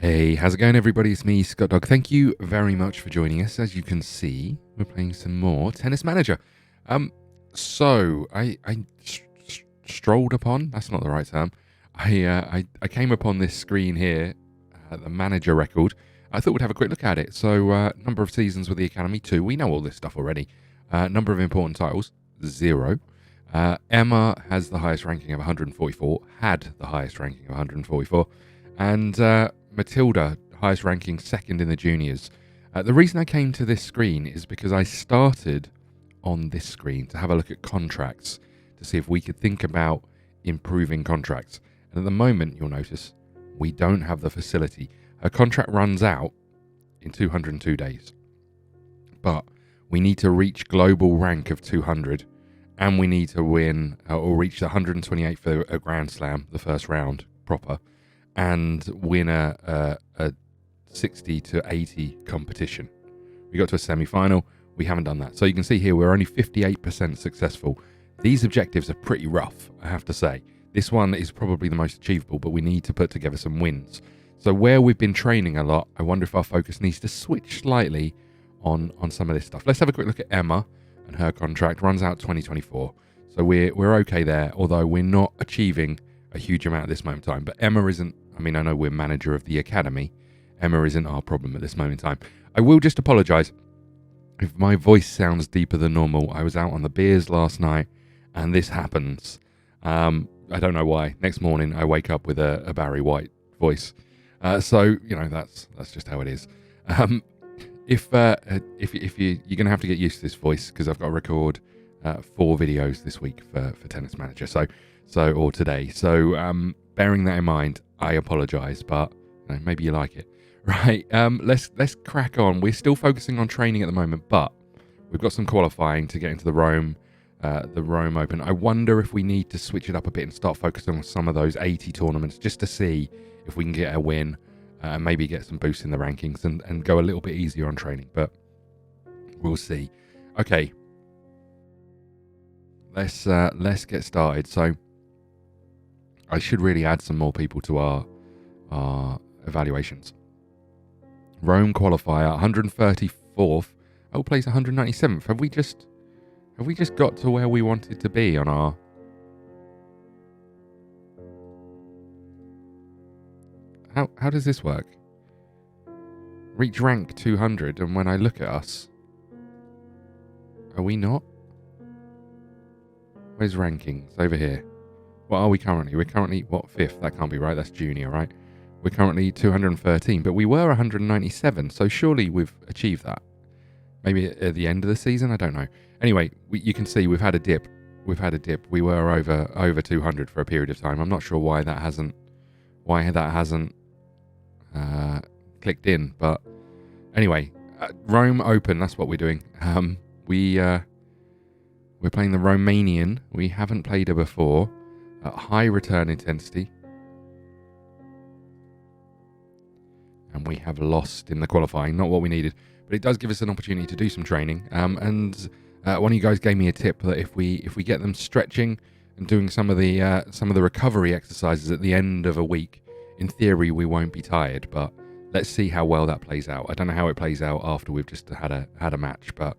Hey, how's it going, everybody? It's me, ScottDog. Thank you very much for joining us. As you can see, we're playing some more Tennis Manager. So I strolled upon. That's not the right term. I came upon this screen here, the manager record. I thought we'd have a quick look at it. So, number of seasons with the Academy, 2. We know all this stuff already. Number of important titles, 0. Emma has the highest ranking of 144. Had the highest ranking of 144. And Matilda, highest ranking, 2nd in the juniors. The reason I came to this screen is because I started on this screen to have a look at contracts to see if we could think about improving contracts. And at the moment, you'll notice, we don't have the facility. Her contract runs out in 202 days. But we need to reach global rank of 200, and we need to win or reach the 128 for a Grand Slam, the first round proper, and win a 60 to 80 competition. We got to a semi-final. We haven't done that. So you can see here we're only 58% successful. These objectives are pretty rough, I have to say. This one is probably the most achievable, but we need to put together some wins. So where we've been training a lot, I wonder if our focus needs to switch slightly on some of this stuff. Let's have a quick look at Emma, and her contract runs out 2024. So we're okay there, although we're not achieving a huge amount at this moment in time. But Emma isn't, I mean, I know we're manager of the Academy. Emma isn't our problem at this moment in time. I will just apologise if my voice sounds deeper than normal. I was out on the beers last night, and this happens. I don't know why. Next morning, I wake up with a Barry White voice. So, you know, that's just how it is. If you're going to have to get used to this voice, because I've got to record 4 videos this week for Tennis Manager, or today. So, bearing that in mind, I apologise, but you know, maybe you like it. Right, let's crack on. We're still focusing on training at the moment, but we've got some qualifying to get into the Rome Open. I wonder if we need to switch it up a bit and start focusing on some of those 80 tournaments just to see if we can get a win. Maybe get some boosts in the rankings and go a little bit easier on training, but we'll see. Okay, let's get started. So I should really add some more people to our evaluations. Rome qualifier, 134th. Oh, place 197th. Have we just got to where we wanted to be on our? How does this work? Reach rank 200, and when I look at us, are we not? Where's rankings? Over here. What are we currently? We're currently, what, 5th? That can't be right. That's junior, right? We're currently 213, but we were 197, so surely we've achieved that. Maybe at the end of the season? I don't know. Anyway, you can see we've had a dip. We were over 200 for a period of time. I'm not sure why that hasn't clicked in, but anyway, Rome Open, that's what we're doing. We're playing the Romanian. We haven't played her before. High return intensity, and we have lost in the qualifying. Not what we needed, but it does give us an opportunity to do some training. And one of you guys gave me a tip that if we get them stretching and doing some of the recovery exercises at the end of a week, in theory we won't be tired. But let's see how well that plays out. I don't know how it plays out after we've just had a match, but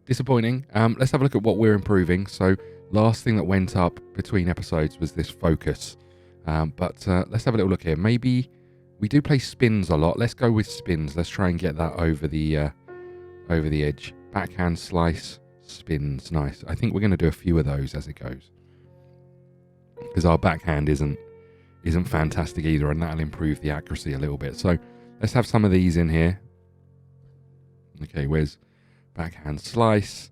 disappointing. Let's have a look at what we're improving. So last thing that went up between episodes was this focus. But let's have a little look here. Maybe we do play spins a lot. Let's go with spins. Let's try and get that over the edge. Backhand slice, spins, nice. I think we're going to do a few of those as it goes, because our backhand isn't fantastic either, and that'll improve the accuracy a little bit. So let's have some of these in here. Okay, where's backhand slice?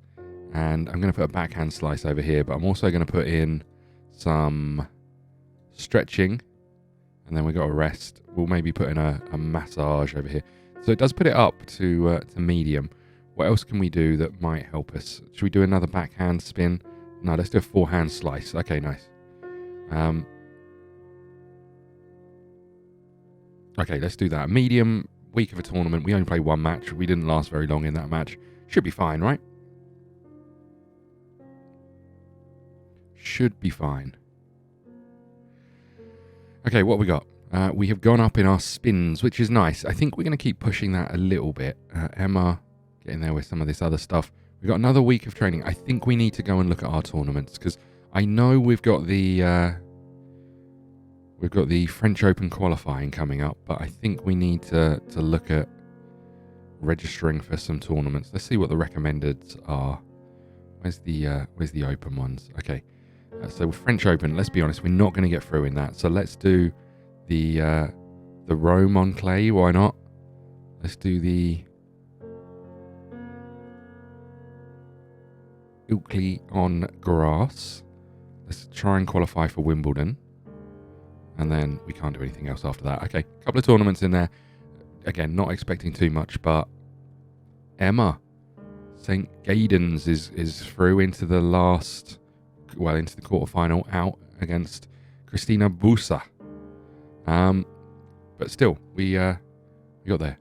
And I'm going to put a backhand slice over here, but I'm also going to put in some stretching, and then we've got a rest. We'll maybe put in a massage over here. So it does put it up to medium. What else can we do that might help us? Should we do another backhand spin? No, let's do a forehand slice. Okay, nice. Okay, let's do that. Medium, week of a tournament. We only played one match. We didn't last very long in that match. Should be fine, right? Should be fine. Okay, what we got? We have gone up in our spins, which is nice. I think we're going to keep pushing that a little bit. Emma, getting there with some of this other stuff. We've got another week of training. I think we need to go and look at our tournaments, because I know we've got the French Open qualifying coming up, but I think we need to look at registering for some tournaments. Let's see what the recommendeds are. Where's the open ones? Okay, so French Open. Let's be honest, we're not going to get through in that. So let's do the Rome on clay. Why not? Let's do the Ilkley on grass. Let's try and qualify for Wimbledon. And then we can't do anything else after that. Okay, a couple of tournaments in there. Again, not expecting too much, but Emma, St. Gaydon's is through into the into the quarterfinal, out against Christina Busa. But still, we got there.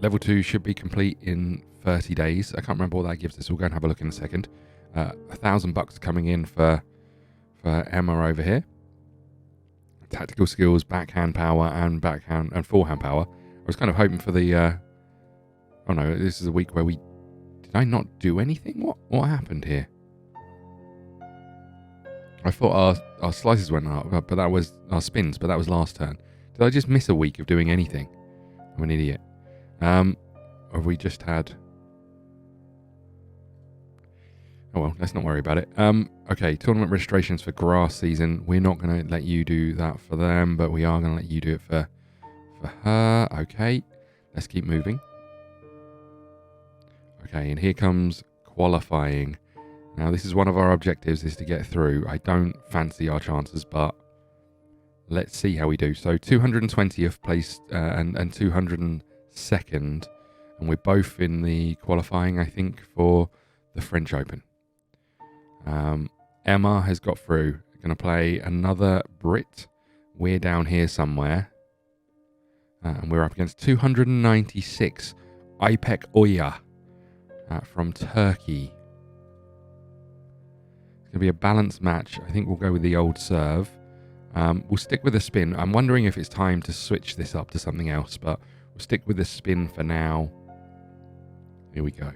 Level 2 should be complete in 30 days. I can't remember what that gives us. We'll go and have a look in a second. $1,000 coming in for Emma over here. Tactical skills, backhand power, and forehand power. I was kind of hoping for the. Oh no, this is a week where we. Did I not do anything? What happened here? I thought our slices went up, but that was our spins. But that was last turn. Did I just miss a week of doing anything? I'm an idiot. Have we just had? Oh well, let's not worry about it. Okay, tournament registrations for grass season. We're not going to let you do that for them, but we are going to let you do it for her. Okay, let's keep moving. Okay, and here comes qualifying. Now, this is one of our objectives, is to get through. I don't fancy our chances, but let's see how we do. So 220th place and 202nd, and we're both in the qualifying, I think, for the French Open. Emma has got through. Going to play another Brit. We're down here somewhere. And we're up against 296. İpek Oya from Turkey. It's going to be a balanced match. I think we'll go with the old serve. We'll stick with the spin. I'm wondering if it's time to switch this up to something else, but we'll stick with the spin for now. Here we go.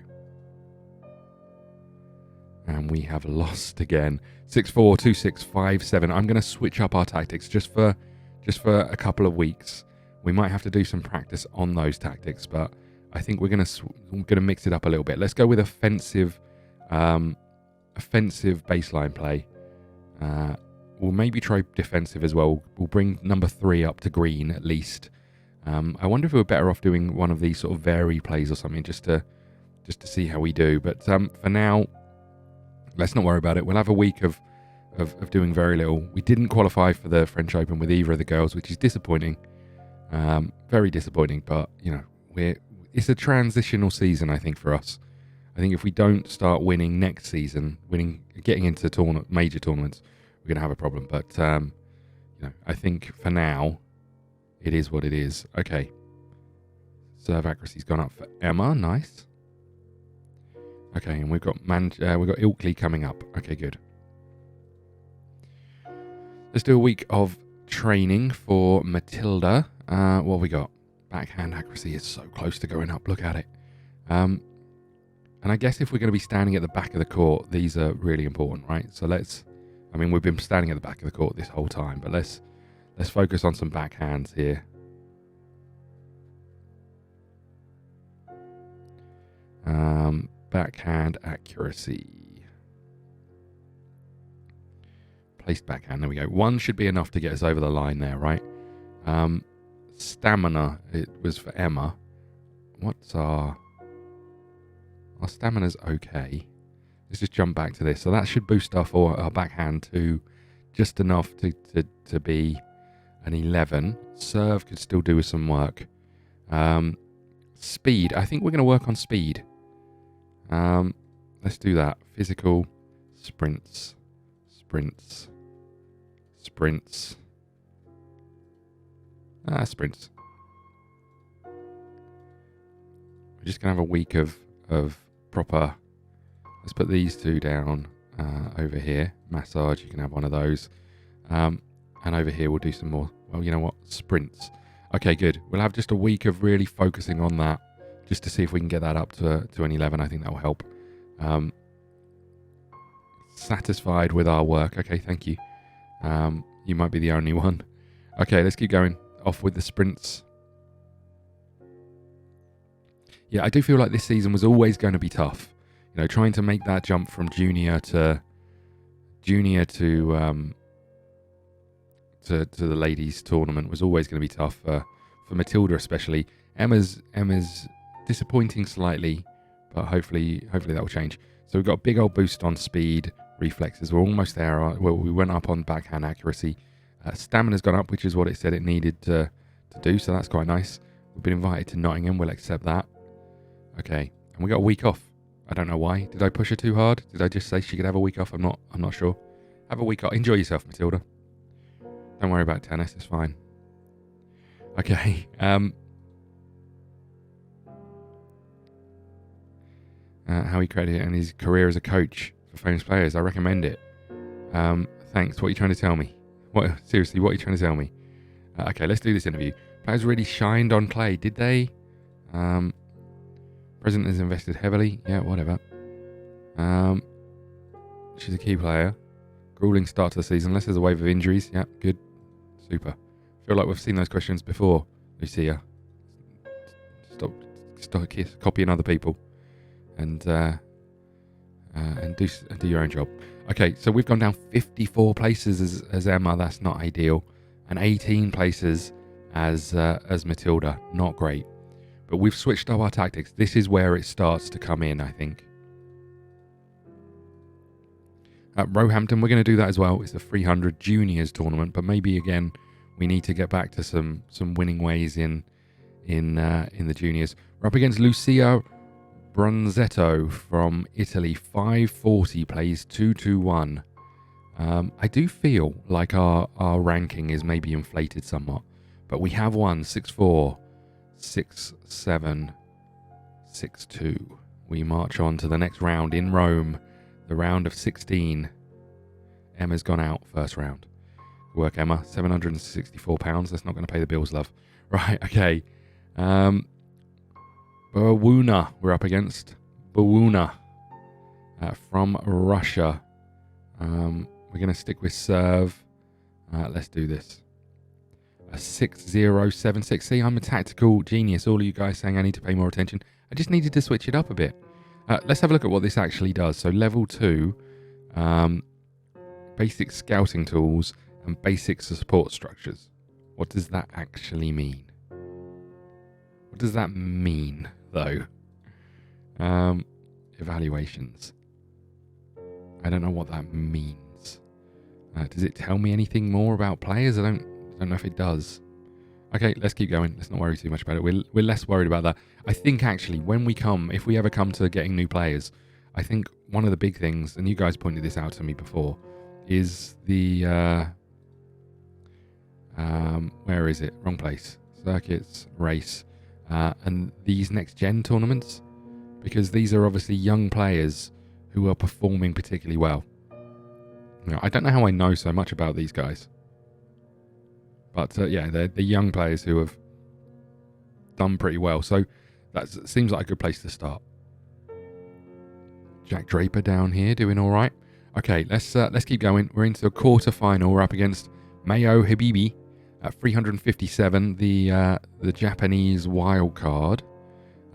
And we have lost again. 6-4, 2-6, 5-7. I'm going to switch up our tactics just for a couple of weeks. We might have to do some practice on those tactics, but I think we're going to mix it up a little bit. Let's go with offensive baseline play. We'll maybe try defensive as well. We'll bring number 3 up to green at least. I wonder if we were better off doing one of these sort of vary plays or something just to see how we do. But for now, let's not worry about it. We'll have a week of doing very little. We didn't qualify for the French Open with either of the girls, which is disappointing. Very disappointing, but you know, it's a transitional season, I think, for us. I think if we don't start winning next season, getting into major tournaments, we're going to have a problem. But you know, I think for now, it is what it is. Okay, serve accuracy's gone up for Emma. Nice. Okay, and we've got Ilkley coming up. Okay, good. Let's do a week of training for Matilda. What have we got? Backhand accuracy is so close to going up. Look at it. And I guess if we're going to be standing at the back of the court, these are really important, right? So we've been standing at the back of the court this whole time, but let's focus on some backhands here. Backhand accuracy. Placed backhand. There we go. 1 should be enough to get us over the line there, right? Stamina. It was for Emma. What's our stamina's okay. Let's just jump back to this. So that should boost our backhand to just enough to be an 11. Serve could still do with some work. Speed. I think we're going to work on speed. Let's do that. Physical, sprints. Sprints. We're just going to have a week of proper. Let's put these 2 down over here. Massage, you can have one of those. And over here we'll do some more Well, you know what? Sprints. Okay, good. We'll have just a week of really focusing on that, just to see if we can get that up to an 11. I think that will help. Satisfied with our work. Okay, thank you. You might be the only one. Okay, let's keep going. Off with the sprints. Yeah, I do feel like this season was always going to be tough. You know, trying to make that jump from junior to the ladies tournament was always going to be tough for Matilda especially. Emma's disappointing slightly, but hopefully that will change. So we've got a big old boost on speed, reflexes. We're almost there. Well, we went up on backhand accuracy. Stamina's gone up, which is what it said it needed to do, so that's quite nice. We've been invited to Nottingham. We'll accept that. Okay, and we got a week off. I don't know why. Did I push her too hard? Did I just say she could have a week off? I'm not sure. Have a week off. Enjoy yourself, Matilda. Don't worry about tennis. It's fine. Okay. How he credited and his career as a coach for famous players. I recommend it. Thanks. What are you trying to tell me? Seriously, what are you trying to tell me? Okay, let's do this interview. Players really shined on clay, did they? President has invested heavily. Yeah, whatever. She's a key player. Grueling start to the season, unless there's a wave of injuries. Yeah, good. Super. Feel like we've seen those questions before, Lucia. Stop copying other people and do your own job. Okay, so we've gone down 54 places as Emma. That's not ideal, and 18 places as Matilda. Not great. But we've switched up our tactics. This is where it starts to come in, I think. At Roehampton, we're going to do that as well. It's the 300 Juniors tournament, but maybe again we need to get back to some winning ways in the juniors. We're up against Lucia Brunzetto from Italy. 540, plays 221. I do feel like our ranking is maybe inflated somewhat, but we have won 6-4, 6-7, 6-2. We march on to the next round in Rome, the round of 16. Emma's gone out first round. Good work, Emma. £764. That's not going to pay the bills, love. Right, okay. Bawuna we're up against. Bawuna from Russia. We're going to stick with serve. Let's do this. A 6076. See, I'm a tactical genius. All of you guys saying I need to pay more attention. I just needed to switch it up a bit. Let's have a look at what this actually does. So level 2, basic scouting tools and basic support structures. What does that actually mean? What does that mean, though? Evaluations. I don't know what that means. Does it tell me anything more about players? I don't know if it does. Okay, let's keep going. Let's not worry too much about it. We're less worried about that. I think actually if we ever come to getting new players, I think one of the big things, and you guys pointed this out to me before, is the where is it? Wrong place. Circuits, race, and these next gen tournaments, because these are obviously young players who are performing particularly well. You know, I don't know how I know so much about these guys. But yeah, they're the young players who have done pretty well. So that seems like a good place to start. Jack Draper down here doing all right. Okay, let's keep going. We're into the quarter-final. We're up against Mayo Habibi at 357, the Japanese wild card.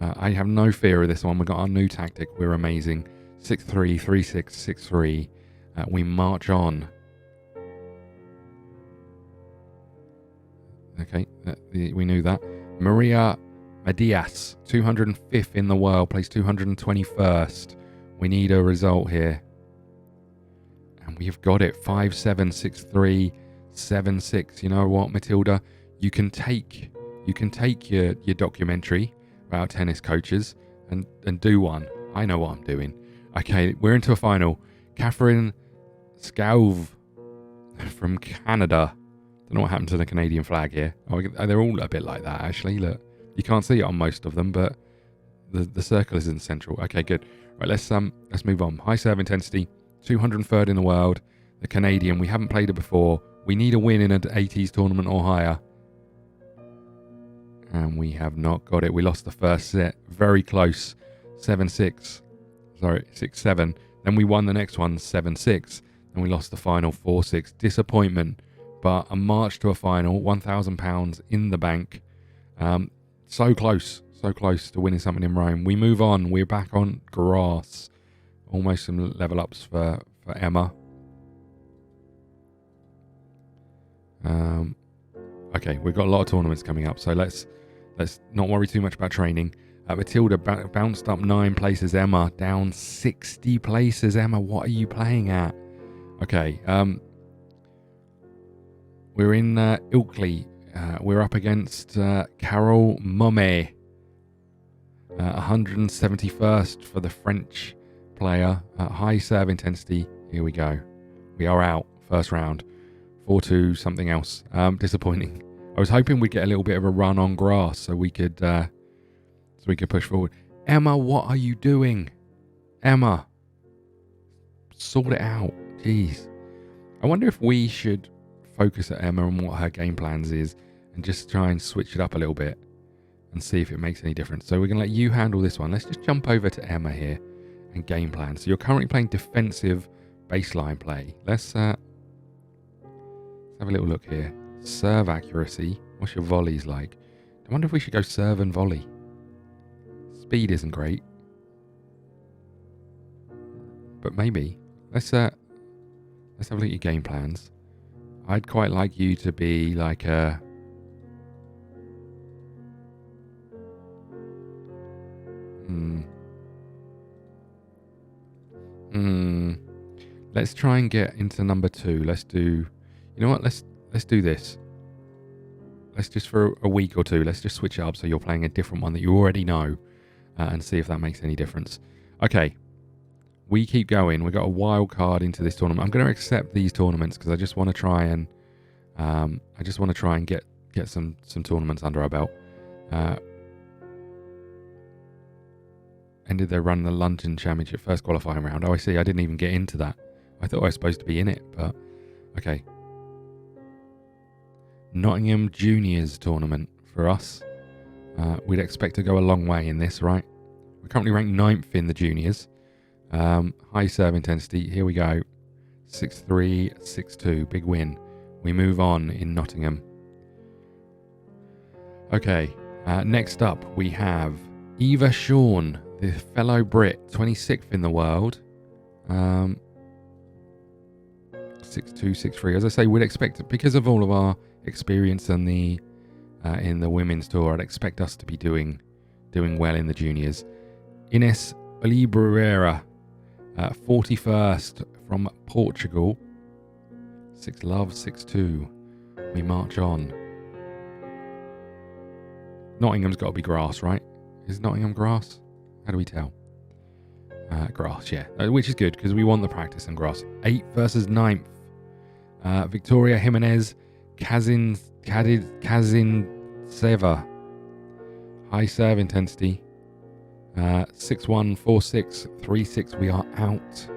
I have no fear of this one. We've got our new tactic. We're amazing. 6-3, 3-6, 6-3. We march on. Okay, we knew that. Maria Madias, 205th in the world, plays 221st. We need a result here. And we have got it. 5-7, 6-3, 7-6. You know what, Matilda? You can take your documentary about tennis coaches and do one. I know what I'm doing. Okay, we're into a final. Catherine Scauve from Canada. Don't know what happened to the Canadian flag here. Oh, they're all a bit like that, actually. Look, you can't see it on most of them, but the circle is in central. Okay, good. Right, let's move on. High serve intensity, 203rd in the world. The Canadian, we haven't played her before. We need a win in an 80s tournament or higher. And we have not got it. We lost the first set. Very close. 7-6. Sorry, 6-7. Then we won the next one 7-6. And we lost the final 4-6. Disappointment. But a march to a final. £1,000 in the bank. So close. So close to winning something in Rome. We move on. We're back on grass. Almost some level ups for Emma. Okay, we've got a lot of tournaments coming up, so let's not worry too much about training. Matilda bounced up 9 places. Emma down 60 places. Emma, what are you playing at? Okay, we're in Ilkley. We're up against Carol Momme. 171st for the French player. High serve intensity. Here we go. We are out. First round. 4-2 something else. Disappointing. I was hoping we'd get a little bit of a run on grass so we could push forward. Emma, what are you doing? Emma, sort it out. Jeez. I wonder if we should focus at Emma and what her game plans is and just try and switch it up a little bit and see if it makes any difference. So we're going to let you handle this one. Let's just jump over to Emma here and game plan. So you're currently playing defensive baseline play. Let's have a little look here. Serve accuracy. What's your volleys like? I wonder if we should go serve and volley. Speed isn't great. But maybe. Let's have a look at your game plans. I'd quite like you to be like a... Let's try and get into number 2. Let's do... You know what? Let's do this. Let's just for a week or two, let's just switch it up so you're playing a different one that you already know and see if that makes any difference. Okay. We keep going. We've got a wild card into this tournament. I'm going to accept these tournaments because I just want to try and get some tournaments under our belt. Ended their run in the London Championship first qualifying round. Oh, I see. I didn't even get into that. I thought I was supposed to be in it, but okay. Nottingham Juniors tournament for us. We'd expect to go a long way in this, right? We're currently ranked 9th in the juniors. High serve intensity. Here we go. 6-3, 6-2. Big win. We move on in Nottingham. Okay. Next up, we have Eva Shawn, the fellow Brit, 26th in the world. 6-2, 6-3. As I say, we'd expect, because of all of our experience in the women's tour, I'd expect us to be doing well in the juniors. Ines Oliveira, 41st from Portugal. 6-love, 6-2. We march on. Nottingham's got to be grass, right? Is Nottingham grass? How do we tell? Grass, yeah. Which is good because we want the practice on grass. 8th versus 9th. Victoria Jimenez, Kazin Seva. High serve intensity. 6-1, 4-6, 3-6. We are out.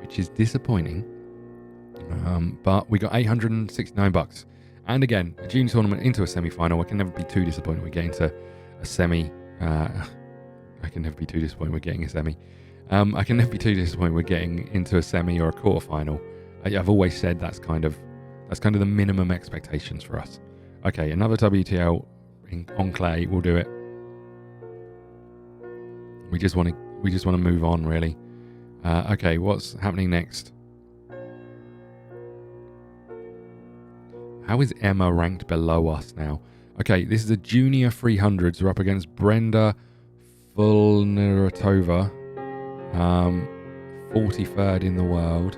Which is disappointing. But we got $869. And again, a junior tournament into a semi-final. I can never be too disappointed we get into a semi. I can never be too disappointed we're getting a semi. I can never be too disappointed we're getting into a semi or a quarterfinal. I've always said that's kind of the minimum expectations for us. Okay, another WTL on clay. We'll do it. We just want to move on, really. Okay, what's happening next? How is Emma ranked below us now? Okay, this is a junior 300s. We're up against Brenda Vulneratova, 43rd in the world,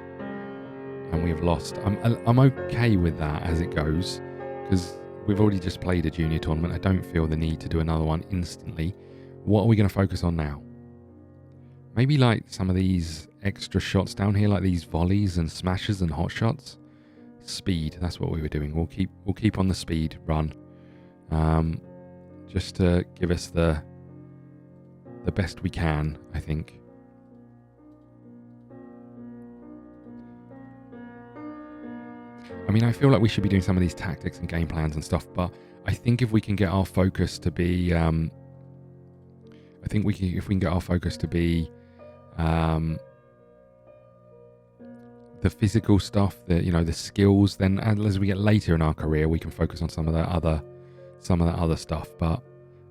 and we have lost. I'm okay with that as it goes because we've already just played a junior tournament. I don't feel the need to do another one instantly. What are we going to focus on now? Maybe like some of these extra shots down here, like these volleys and smashes and hot shots. Speed, that's what we were doing. We'll keep on the speed run, just to give us the best we can, I think. mean, I feel like we should be doing some of these tactics and game plans and stuff, but I think if we can get our focus to be, if we can get our focus to be the physical stuff, the skills, then as we get later in our career, we can focus on some of that other stuff. But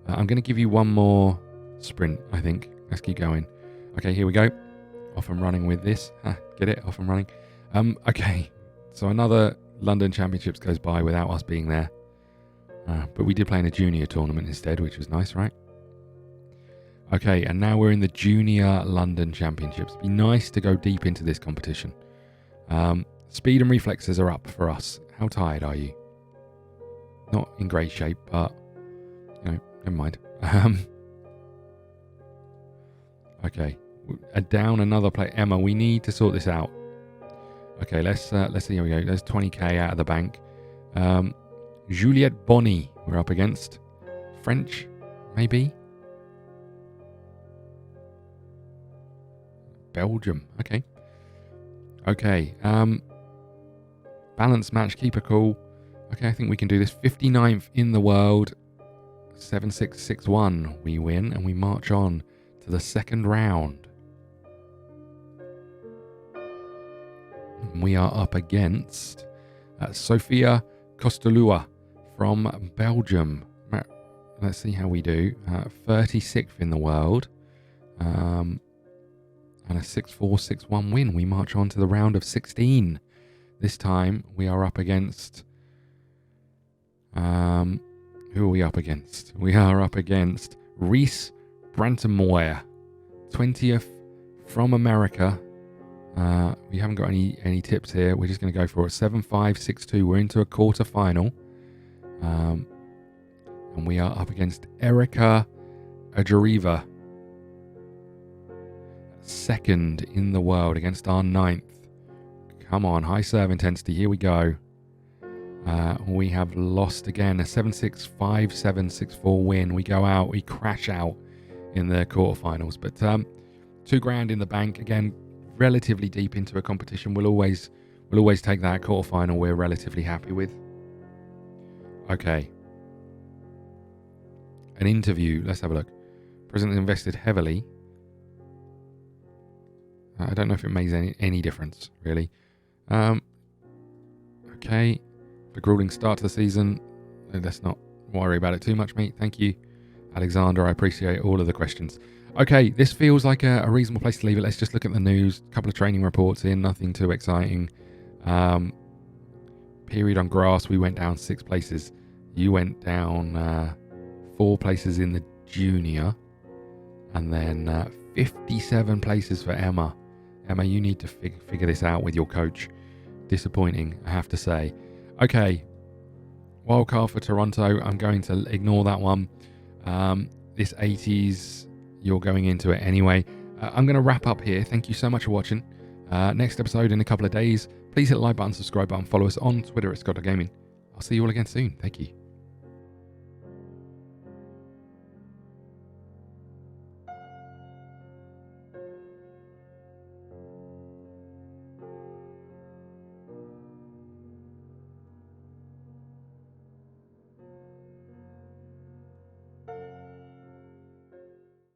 I'm going to give you one more sprint, I think. Let's keep going. Okay, here we go. Off and running with this. Get it? Off and running. Okay, so another London Championships goes by without us being there. But we did play in a junior tournament instead, which was nice, right? Okay, and now we're in the Junior London Championships. It'd be nice to go deep into this competition. Speed and reflexes are up for us. How tired are you? Not in great shape, but, never mind. Okay, down another play. Emma, we need to sort this out. Okay, let's see how we go. There's 20k out of the bank. Juliette Bonny we're up against. French, maybe? Belgium, okay. Okay, balance match, keep a cool. Okay, I think we can do this. 59th in the world. 7-6-6-1 we win, and we march on to the second round. We are up against Sofia Kostelua from Belgium. Let's see how we do. 36th in the world. And a 6-4-6-1 win. We march on to the round of 16. This time we are up against... who are we up against? We are up against Reese Brantemoyer. 20th from America. We haven't got any tips here. We're just going to go for it. 7-5-6-2. We're into a quarter final. And we are up against Erica Ajariva. Second in the world against our 9th. Come on, high serve intensity. Here we go. We have lost again. A 7-6, 5-7, 6-4 win. We go out. We crash out in the quarterfinals. But $2,000 in the bank. Again, relatively deep into a competition. We'll always take that quarterfinal we're relatively happy with. Okay. An interview. Let's have a look. President invested heavily. I don't know if it makes any difference, really. Okay. The grueling start to the season. Let's not worry about it too much, mate. Thank you, Alexander. I appreciate all of the questions. Okay, this feels like a reasonable place to leave it. Let's just look at the news. A couple of training reports in. Nothing too exciting. Period on grass. We went down 6 places. You went down 4 places in the junior. And then 57 places for Emma. Emma, you need to figure this out with your coach. Disappointing, I have to say. Okay, wildcard for Toronto. I'm going to ignore that one. This 80s, you're going into it anyway. I'm going to wrap up here. Thank you so much for watching. Next episode in a couple of days. Please hit the like button, subscribe button, follow us on Twitter at ScottDogGaming. I'll see you all again soon. Thank you.